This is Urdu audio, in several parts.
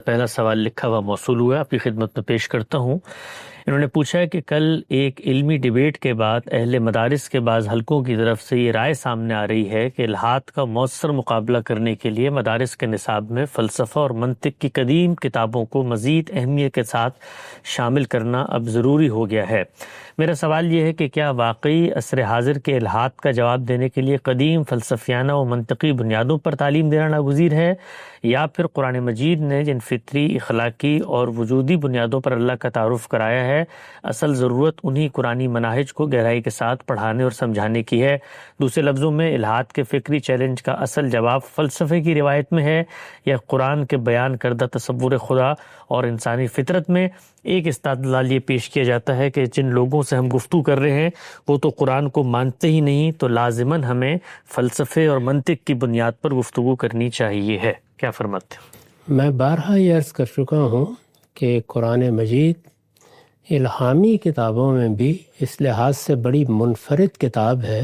پہلا سوال لکھا ہوا موصول ہوا ہے، آپ کی خدمت میں پیش کرتا ہوں۔ انہوں نے پوچھا ہے کہ کل ایک علمی ڈیبیٹ کے بعد اہل مدارس کے بعض حلقوں کی طرف سے یہ رائے سامنے آ رہی ہے کہ الحاد کا مؤثر مقابلہ کرنے کے لیے مدارس کے نصاب میں فلسفہ اور منطق کی قدیم کتابوں کو مزید اہمیت کے ساتھ شامل کرنا اب ضروری ہو گیا ہے۔ میرا سوال یہ ہے کہ کیا واقعی عصر حاضر کے الحاد کا جواب دینے کے لیے قدیم فلسفیانہ و منطقی بنیادوں پر تعلیم دینا ناگزیر ہے، یا پھر قرآن مجید نے جن فطری، اخلاقی اور وجودی بنیادوں پر اللہ کا تعارف کرایا ہے، اصل ضرورت انہی قرآنی مناہج کو گہرائی کے ساتھ پڑھانے اور سمجھانے کی ہے؟ دوسرے لفظوں میں الحاد کے فکری چیلنج کا اصل جواب فلسفے کی روایت میں ہے، یا قرآن کے بیان کردہ تصور خدا اور انسانی فطرت میں؟ ایک استدلال یہ پیش کیا جاتا ہے کہ جن لوگوں سے ہم گفتگو کر رہے ہیں وہ تو قرآن کو مانتے ہی نہیں، تو لازماً ہمیں فلسفے اور منطق کی بنیاد پر گفتگو کرنی چاہیے ہے۔ کیا فرماتے ہیں؟ میں بارہا یہ عرض کر چکا ہوں کہ قرآن مجید الہامی کتابوں میں بھی اس لحاظ سے بڑی منفرد کتاب ہے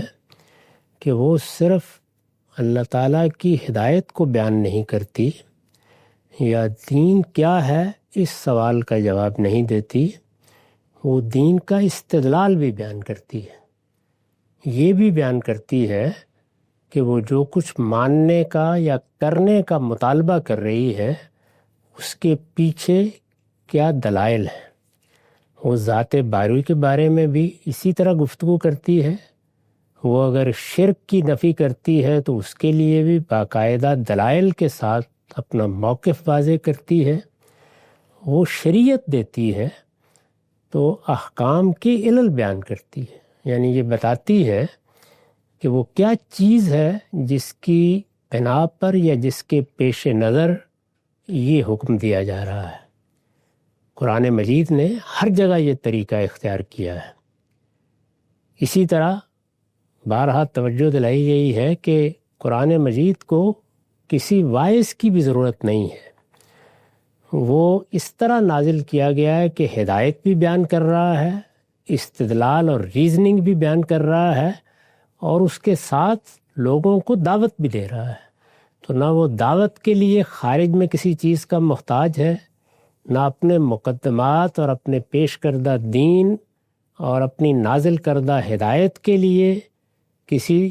کہ وہ صرف اللہ تعالیٰ کی ہدایت کو بیان نہیں کرتی یا دین کیا ہے اس سوال کا جواب نہیں دیتی، وہ دین کا استدلال بھی بیان کرتی ہے۔ یہ بھی بیان کرتی ہے کہ وہ جو کچھ ماننے کا یا کرنے کا مطالبہ کر رہی ہے اس کے پیچھے کیا دلائل ہیں۔ وہ ذات باری کے بارے میں بھی اسی طرح گفتگو کرتی ہے۔ وہ اگر شرک کی نفی کرتی ہے تو اس کے لیے بھی باقاعدہ دلائل کے ساتھ اپنا موقف واضح کرتی ہے۔ وہ شریعت دیتی ہے تو احکام کی علل بیان کرتی ہے، یعنی یہ بتاتی ہے کہ وہ کیا چیز ہے جس کی بنا پر یا جس کے پیش نظر یہ حکم دیا جا رہا ہے۔ قرآن مجید نے ہر جگہ یہ طریقہ اختیار کیا ہے۔ اسی طرح بارہا توجہ دلائی گئی ہے کہ قرآن مجید کو کسی واعظ کی بھی ضرورت نہیں ہے۔ وہ اس طرح نازل کیا گیا ہے کہ ہدایت بھی بیان کر رہا ہے، استدلال اور ریزننگ بھی بیان کر رہا ہے، اور اس کے ساتھ لوگوں کو دعوت بھی دے رہا ہے۔ تو نہ وہ دعوت کے لیے خارج میں کسی چیز کا محتاج ہے، نہ اپنے مقدمات اور اپنے پیش کردہ دین اور اپنی نازل کردہ ہدایت کے لیے کسی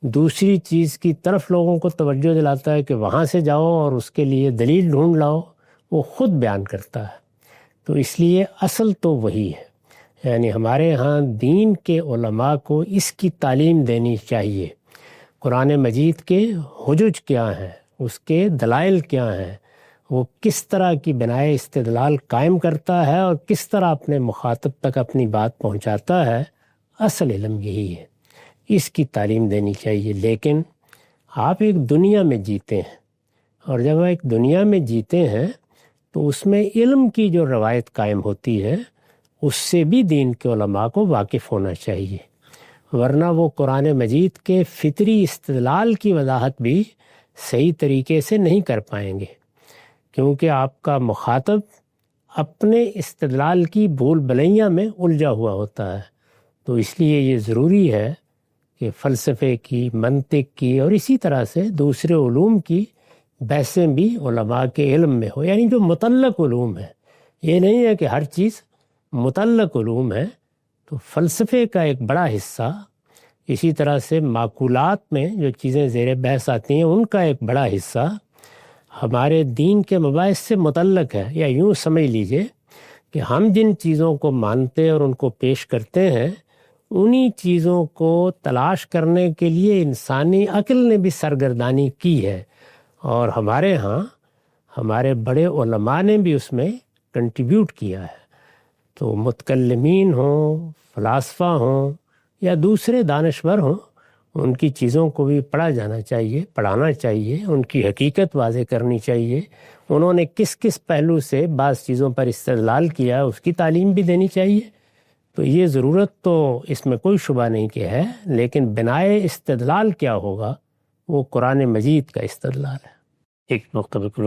دوسری چیز کی طرف لوگوں کو توجہ دلاتا ہے کہ وہاں سے جاؤ اور اس کے لیے دلیل ڈھونڈ لاؤ۔ وہ خود بیان کرتا ہے۔ تو اس لیے اصل تو وہی ہے، یعنی ہمارے ہاں دین کے علماء کو اس کی تعلیم دینی چاہیے۔ قرآن مجید کے حجج کیا ہیں، اس کے دلائل کیا ہیں، وہ کس طرح کی بنائے استدلال قائم کرتا ہے اور کس طرح اپنے مخاطب تک اپنی بات پہنچاتا ہے، اصل علم یہی ہے، اس کی تعلیم دینی چاہیے۔ لیکن آپ ایک دنیا میں جیتے ہیں، اور جب ایک دنیا میں جیتے ہیں تو اس میں علم کی جو روایت قائم ہوتی ہے اس سے بھی دین کے علماء کو واقف ہونا چاہیے، ورنہ وہ قرآن مجید کے فطری استدلال کی وضاحت بھی صحیح طریقے سے نہیں کر پائیں گے، کیونکہ آپ کا مخاطب اپنے استدلال کی بھول بھلیاں میں الجھا ہوا ہوتا ہے۔ تو اس لیے یہ ضروری ہے کہ فلسفے کی، منطق کی اور اسی طرح سے دوسرے علوم کی بحثیں بھی علماء کے علم میں ہو، یعنی جو متعلق علوم ہے۔ یہ نہیں ہے کہ ہر چیز متعلق علوم ہے۔ تو فلسفے کا ایک بڑا حصہ، اسی طرح سے معقولات میں جو چیزیں زیر بحث آتی ہیں ان کا ایک بڑا حصہ ہمارے دین کے مباحث سے متعلق ہے، یا یوں سمجھ لیجئے کہ ہم جن چیزوں کو مانتے اور ان کو پیش کرتے ہیں انہی چیزوں کو تلاش کرنے کے لیے انسانی عقل نے بھی سرگردانی کی ہے، اور ہمارے ہاں ہمارے بڑے علماء نے بھی اس میں کنٹریبیوٹ کیا ہے۔ تو متکلمین ہوں، فلاسفہ ہوں یا دوسرے دانشور ہوں، ان کی چیزوں کو بھی پڑھا جانا چاہیے، پڑھانا چاہیے، ان کی حقیقت واضح کرنی چاہیے، انہوں نے کس کس پہلو سے بعض چیزوں پر استدلال کیا اس کی تعلیم بھی دینی چاہیے۔ تو یہ ضرورت تو اس میں کوئی شبہ نہیں کہ ہے، لیکن بنائے استدلال کیا ہوگا، وہ قرآن مجید کا استدلال ہے۔ ایک نقطہ بالکل